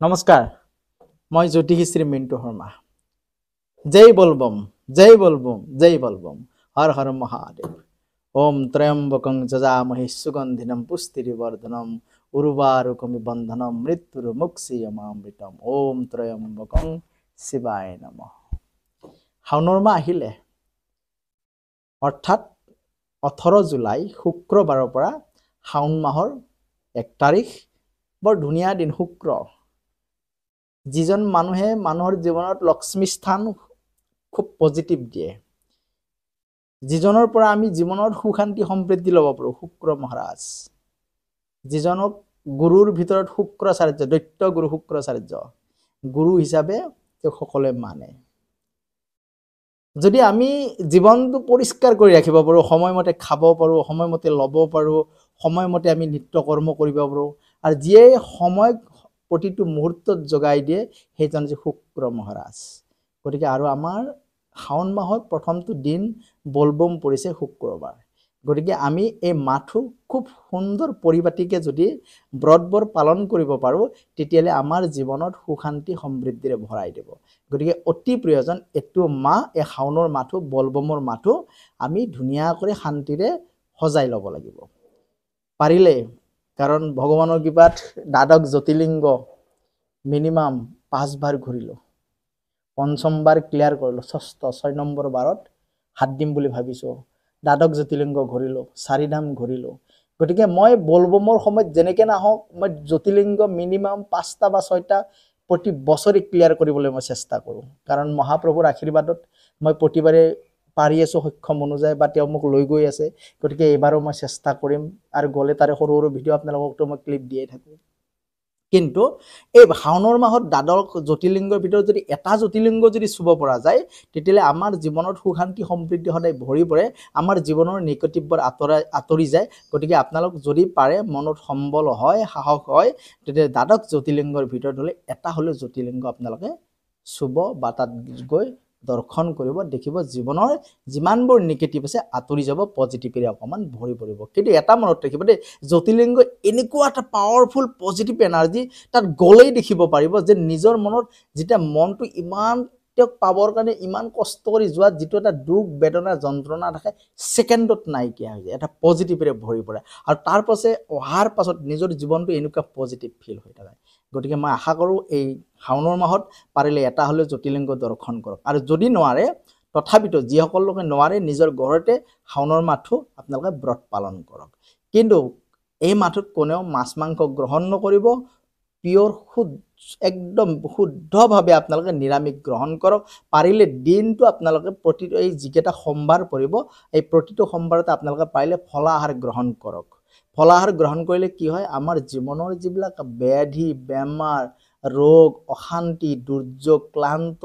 নমস্কাৰ মই জ্যোতিষী মিণ্টু শৰ্মা জয় বলবম জয় বলবম জয় বলবম হৰ হৰ মহাদেৱ ওম ত্ৰয়ম্বকং যজামহে সুগন্ধিনম পুষ্টিৰিবৰ্ধনম উৰ্বাৰুকমি বন্ধনম মৃত্যুৰ মুক্ষীয়মামৃতম ওম ত্ৰয়ম্বকং শিৱায় নমঃ। শাওনৰ মাহ আহিলে অৰ্থাৎ 18 জুলাই শুক্ৰবাৰৰ পৰা শাওন মাহৰ 1 তাৰিখ বৰ ধুনীয়া দিন শুক্ৰ। যিজন মানুহে মানুহৰ জীৱনত লক্ষ্মী স্থান খুব পজিটিভ দিয়ে, যিজনৰ পৰা আমি জীৱনত সুশান্তি সমৃদ্ধি ল'ব পাৰোঁ, শুক্ৰ মহাৰাজ। যিজনক গুৰুৰ ভিতৰত শুক্ৰাচাৰ্য, দৈত্য গুৰু শুক্ৰাচাৰ্য গুৰু হিচাপে তেওঁ সকলোৱে মানে। যদি আমি জীৱনটো পৰিষ্কাৰ কৰি ৰাখিব পাৰোঁ, সময়মতে খাব পাৰোঁ, সময়মতে ল'ব পাৰোঁ, সময়মতে আমি নিত্য কৰ্ম কৰিব পাৰোঁ, আৰু যিয়ে সময় প্ৰতিটো মুহূৰ্তত জগাই দিয়ে সেইজন যে শুক্ৰ মহাৰাজ। গতিকে আৰু আমাৰ শাওন মাহৰ প্ৰথমটো দিন বলবম পৰিছে শুক্ৰবাৰ। গতিকে আমি এই মাহটো খুব সুন্দৰ পৰিপাটিকে যদি ব্ৰতবোৰ পালন কৰিব পাৰোঁ তেতিয়াহ'লে আমাৰ জীৱনত সুশান্তি সমৃদ্ধিৰে ভৰাই দিব। গতিকে অতি প্ৰয়োজন এইটো মাহ, এই শাওনৰ মাহটো, বলবমৰ মাহটো আমি ধুনীয়াকৈ শান্তিৰে সজাই ল'ব লাগিব পাৰিলে। কাৰণ ভগৱানৰ কৃপাত দ্বাদশ জ্যোতিৰ্লিংগ মিনিমাম 5 বাৰ ঘূৰিলোঁ, 5ম বাৰ ক্লিয়াৰ কৰিলোঁ, 6 নম্বৰ বাৰত হাত দিম বুলি ভাবিছোঁ। দ্বাদশ জ্যোতিৰ্লিংগ ঘূৰিলোঁ, 4 ধাম ঘূৰিলোঁ। গতিকে মই বলবমৰ সময়ত যেনেকৈ নাহক মই জ্যোতিৰ্লিংগ মিনিমাম 5টা বা 6টা প্ৰতি বছৰে ক্লিয়াৰ কৰিবলৈ মই চেষ্টা কৰোঁ। কাৰণ মহাপ্ৰভুৰ আশীৰ্বাদত মই প্ৰতিবাৰে পাৰি আছোঁ সক্ষম অনুযায়ী, বা তেওঁ মোক লৈ গৈ আছে। গতিকে এইবাৰো মই চেষ্টা কৰিম, আৰু গ'লে তাৰে সৰু সৰু ভিডিঅ' আপোনালোককতো মই ক্লিপ দিয়ে থাকোঁ। কিন্তু এই শাওনৰ মাহত দ্বাদশ জ্যোতিৰ্লিংগৰ ভিতৰত যদি এটা জ্যোতিৰ্লিংগ যদি চুব পৰা যায় তেতিয়াহ'লে আমাৰ জীৱনত সুশান্তি সমৃদ্ধি সদায় ভৰি পৰে, আমাৰ জীৱনৰ নিগেটিভবোৰ আঁতৰি যায়। গতিকে আপোনালোক যদি পাৰে, মনত সম্বল হয়, সাহস হয়, তেতিয়া দ্বাদশ জ্যোতিৰ্লিংগৰ ভিতৰত হ'লে এটা হ'লেও জ্যোতিৰ্লিংগ আপোনালোকে চুব বা তাত গৈ দৰ্শন কৰিব, দেখিব জীৱনৰ যিমানবোৰ নিগেটিভ আছে আঁতৰি যাব, পজিটিভেৰে অকণমান ভৰি পৰিব। কিন্তু এটা মনত ৰাখিব দেই, জ্যোতিৰ্লিংগ এনেকুৱা এটা পাৱাৰফুল পজিটিভ এনাৰ্জি, তাত গ'লেই দেখিব পাৰিব যে নিজৰ মনত যেতিয়া মনটো ইমান তেওঁক পাবৰ কাৰণে ইমান কষ্ট কৰি যোৱাত যিটো এটা দুখ বেদনা যন্ত্ৰণা থাকে ছেকেণ্ডত নাইকিয়া হৈ যায়, এটা পজিটিভেৰে ভৰি পৰে, আৰু তাৰ পাছে অহাৰ পাছত নিজৰ জীৱনটো এনেকুৱা পজিটিভ ফিল হৈ থাকে। গতিকে মই আশা কৰোঁ এই শাওনৰ মাহত পাৰিলে এটা হ'লেও জ্যোতিৰ্লিংগ দৰ্শন কৰক, আৰু যদি নোৱাৰে তথাপিতো যিসকল লোকে নোৱাৰে নিজৰ ঘৰতে শাওনৰ মাহটো আপোনালোকে ব্ৰত পালন কৰক। কিন্তু এই মাহটোত কোনেও মাছ মাংস গ্ৰহণ নকৰিব, পিয়ৰ একদম শুদ্ধভাৱে আপোনালোকে নিৰামিষ গ্ৰহণ কৰক। পাৰিলে দিনটো আপোনালোকে প্ৰতিটো এই যিকেইটা সোমবাৰ পৰিব এই প্ৰতিটো সোমবাৰতে আপোনালোকে পাৰিলে ফলাহাৰ গ্ৰহণ কৰক। ফলাহাৰ গ্ৰহণ কৰিলে কি হয়, আমাৰ জীৱনৰ যিবিলাক ব্যাধি বেমাৰ ৰোগ অশান্তি দুৰ্যোগ ক্লান্ত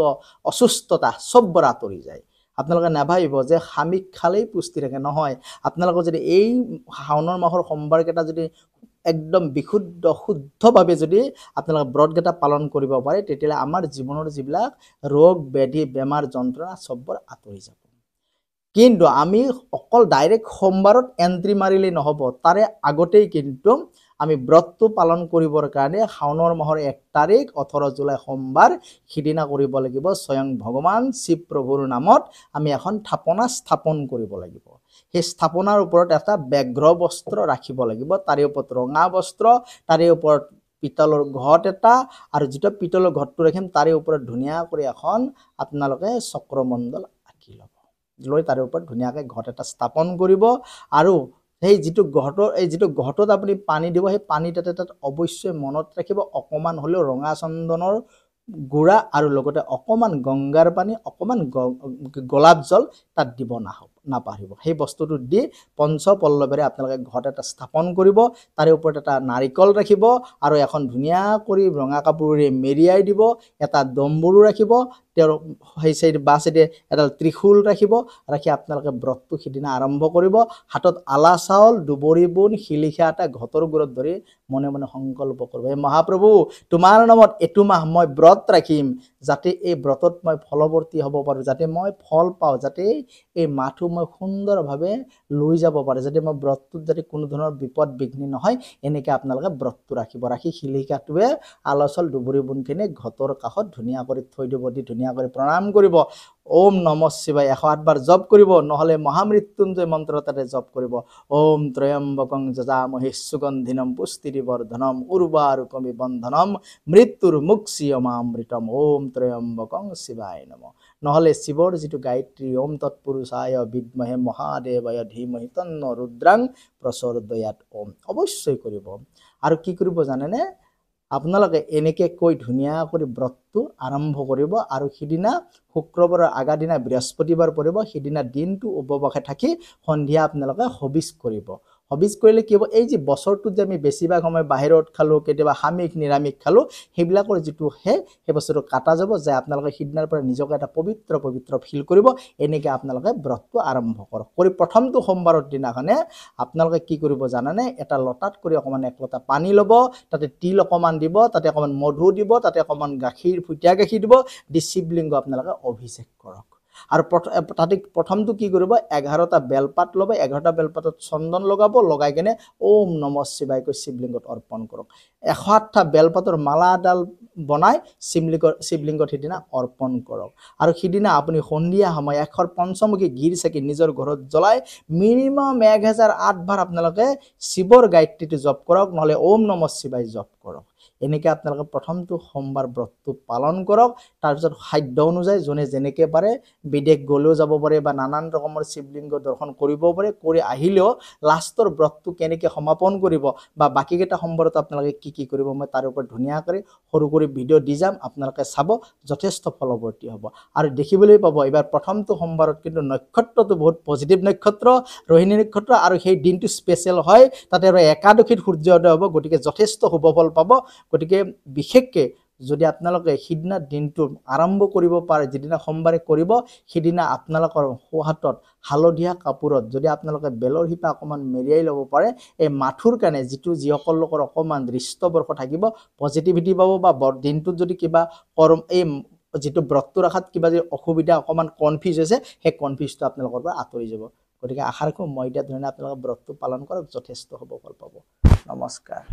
অসুস্থতা চববোৰ আঁতৰি যায়। আপোনালোকে নাভাবিব যে সামিক খালেই পুষ্টি থাকে, নহয়। আপোনালোকৰ যদি এই শাওনৰ মাহৰ সোমবাৰকেইটা যদি একদম বিশুদ্ধ শুদ্ধভাৱে যদি আপোনালোকে ব্ৰতকেইটা পালন কৰিব পাৰে তেতিয়াহ'লে আমাৰ জীৱনৰ যিবিলাক ৰোগ ব্যাধি বেমাৰ যন্ত্ৰণা চববোৰ আঁতৰি যাব। কিন্তু আমি অকল ডাইৰেক্ট সোমবাৰত এণ্ট্ৰি মাৰিলেই নহ'ব, তাৰে আগতেই কিন্তু আমি ব্ৰতটো পালন কৰিবৰ কাৰণে শাওনৰ মাহৰ 1 তাৰিখ 18 জুলাই সোমবাৰ সিদিনা কৰিব লাগিব স্বয়ং ভগৱান শিৱ প্ৰভুৰ নামত আমি এখন থাপনা স্থাপন কৰিব লাগিব। সেই স্থাপনাৰ ওপৰত এটা ব্যাঘ্ৰ বস্ত্ৰ ৰাখিব লাগিব, তাৰে ওপৰত ৰঙা বস্ত্ৰ, তাৰে ওপৰত পিতলৰ ঘট এটা, আৰু যিটো পিতলৰ ঘটটো ৰাখিম তাৰে ওপৰত ধুনীয়া কৰি এখন আপোনালোকে চক্ৰমণ্ডল আঁকি ল'ব, লৈ তাৰে ওপৰত ধুনীয়াকৈ ঘট এটা স্থাপন কৰিব। আৰু সেই যিটো ঘটত আপুনি পানী দিব, সেই পানী তাত অৱশ্যই মনত ৰাখিব অকণমান হ'লেও ৰঙা চন্দনৰ গুড়া আৰু লগতে অকণমান গংগাৰ পানী, অকণমান গোলাপ জল তাত দিব নাপাহৰিব। সেই বস্তুটো দি পঞ্চপল্লৱেৰে আপোনালোকে ঘট এটা স্থাপন কৰিব, তাৰে ওপৰত এটা নাৰিকল ৰাখিব, আৰু এখন ধুনীয়া কৰি ৰঙা কাপোৰেৰে মেৰিয়াই দিব, এটা দম্বৰু ৰাখিব, তেওঁৰ সেই চাইড বা চাইডে এডাল ত্ৰিশূল ৰাখিব, ৰাখি আপোনালোকে ব্ৰতটো সিদিনা আৰম্ভ কৰিব। হাতত আলা চাউল, দুবৰি বোন, শিলিখা এটা ঘটৰ গুৰত ধৰি মনে মনে সংকল্প কৰিব, হে মহাপ্ৰভু তোমাৰ নামত এইটো মাহ মই ব্ৰত ৰাখিম, যাতে এই ব্ৰতত মই ফলৱৰ্তী হ'ব পাৰোঁ, যাতে মই ফল পাওঁ, যাতে এই মাহটো মই সুন্দৰভাৱে লৈ যাব পাৰে, যাতে মই ব্ৰতটোত যাতে কোনো ধৰণৰ বিপদ বিঘ্নি নহয়, এনেকৈ আপোনালোকে ব্ৰতটো ৰাখিব। ৰাখি শিলিকাটোৱে আলচল দুবৰি বোনখিনি ঘটৰ কাষত ধুনীয়া কৰি থৈ দিব, দি ধুনীয়া কৰি প্ৰণাম কৰিব। ওম নমঃ শিৱায় 108 বাৰ জপ কৰিব, নহ'লে মহামৃত্যুঞ্জয় মন্ত্ৰ তাতে জপ কৰিব। ওম ত্ৰয়ম্বকং যজামহে সুগন্ধিনম পুষ্টিবৰ্ধনম উৰ্বাৰুকমি বন্ধনম মৃত্যুৰ মুক্ষীয়মামৃতম। ওম ত্ৰয়ম্বকং শিৱায় নমঃ। নহ'লে শিৱৰ যিটো গায়ত্ৰী ওম তৎপুৰুষায় বিদ্মহে মহাদেৱায় ধীমহি তন্ন ৰুদ্ৰাং প্ৰচোদয়াৎ ওম, অৱশ্যই কৰিব। আৰু কি কৰিব জানেনে, আপোনালোকে এনেকৈ কৈ ধুনীয়া কৰি ব্ৰতটো আৰম্ভ কৰিব। আৰু সিদিনা শুক্ৰবাৰৰ আগা দিনা বৃহস্পতিবাৰ পৰিব, সিদিনা দিনটো উপবাসে থাকি সন্ধিয়া আপোনালোকে হবিজ কৰিব। হবিজ কৰিলে কি হ'ব, এই যে বছৰটোত যে আমি বেছিভাগ সময় বাহিৰত খালোঁ, কেতিয়াবা সামিষ নিৰামিষ খালোঁ, সেইবিলাকৰ যিটো সেই বস্তুটো কাটা যাব, যে আপোনালোকে সিদিনাৰ পৰা নিজকে এটা পবিত্ৰ পবিত্ৰ ফিল কৰিব। এনেকৈ আপোনালোকে ব্ৰতটো আৰম্ভ কৰক। কৰি প্ৰথমটো সোমবাৰৰ দিনাখনে আপোনালোকে কি কৰিব জানানে, এটা লতাত কৰি অকণমান 1 লতা পানী ল'ব, তাতে তিল অকণমান দিব, তাতে অকণমান মধু দিব, তাতে অকণমান গাখীৰ ফুটীয়া গাখীৰ দিব, দি শিৱলিংগ আপোনালোকে অভিষেক কৰক। আৰু তাতে প্ৰথমটো কি কৰিব, 11টা বেলপাত ল'ব, 11টা বেলপাতত চন্দন লগাব, লগাই কেনে ওম নমঃ শিৱায় কৈ শিৱলিংগত অৰ্পণ কৰক। 108টা বেলপাতৰ মালা এডাল বনাই শিৱলিংগত সিদিনা অৰ্পণ কৰক। আৰু সিদিনা আপুনি সন্ধিয়া সময় 100 পঞ্চমুখী ঘিৰ চাকি নিজৰ ঘৰত জ্বলাই মিনিমাম 1008 বাৰ আপোনালোকে শিৱৰ গায়ত্ৰীটো জপ কৰক, নহ'লে ওম নমঃ শিৱায় জপ কৰক। এনেকৈ আপোনালোকে প্ৰথমটো সোমবাৰ ব্ৰতটো পালন কৰক। তাৰপিছত খাদ্য অনুযায়ী যোনে যেনেকৈ পাৰে, বিদেশ গ'লেও যাব পাৰে বা নানান ৰকমৰ শিৱলিংগ দৰ্শন কৰিব পাৰে। কৰি আহিলেও লাষ্টৰ ব্ৰতটো কেনেকৈ সমাপন কৰিব বা বাকীকেইটা সোমবাৰত আপোনালোকে কি কি কৰিব, মই তাৰ ওপৰত ধুনীয়া কৰি সৰু কৰি ভিডিঅ' দি যাম, আপোনালোকে চাব, যথেষ্ট ফলৱৰ্তী হ'ব। আৰু দেখিবলৈ পাব এইবাৰ প্ৰথমটো সোমবাৰত কিন্তু নক্ষত্ৰটো বহুত পজিটিভ নক্ষত্ৰ, ৰোহিণী নক্ষত্ৰ, আৰু সেই দিনটো স্পেচিয়েল হয়। তাতে আৰু একাদশীত সূৰ্যোদয় হ'ব, গতিকে যথেষ্ট শুভ ফল পাব। গতিকে বিশেষকৈ যদি আপোনালোকে সিদিনা দিনটো আৰম্ভ কৰিব পাৰে, যিদিনা সোমবাৰে কৰিব, সিদিনা আপোনালোকৰ সোঁহাতত হালধীয়া কাপোৰত যদি আপোনালোকে বেলৰ শিপা অকণমান মেৰিয়াই ল'ব পাৰে, এই মাথোৰ কাৰণে যিসকল লোকৰ অকণমান দৃষ্টবৰ্ষ থাকিব, পজিটিভিটি পাব, বা দিনটোত যদি কিবা এই যিটো ব্ৰতটো ৰখাত কিবা যদি অসুবিধা, অকণমান কনফিউজ হৈছে, সেই কনফিউজটো আপোনালোকৰ পৰা আঁতৰি যাব। গতিকে আশা ৰাখোঁ মই এতিয়া ধৰণে আপোনালোকে ব্ৰতটো পালন কৰক, যথেষ্ট শুভ ফল পাব। নমস্কাৰ।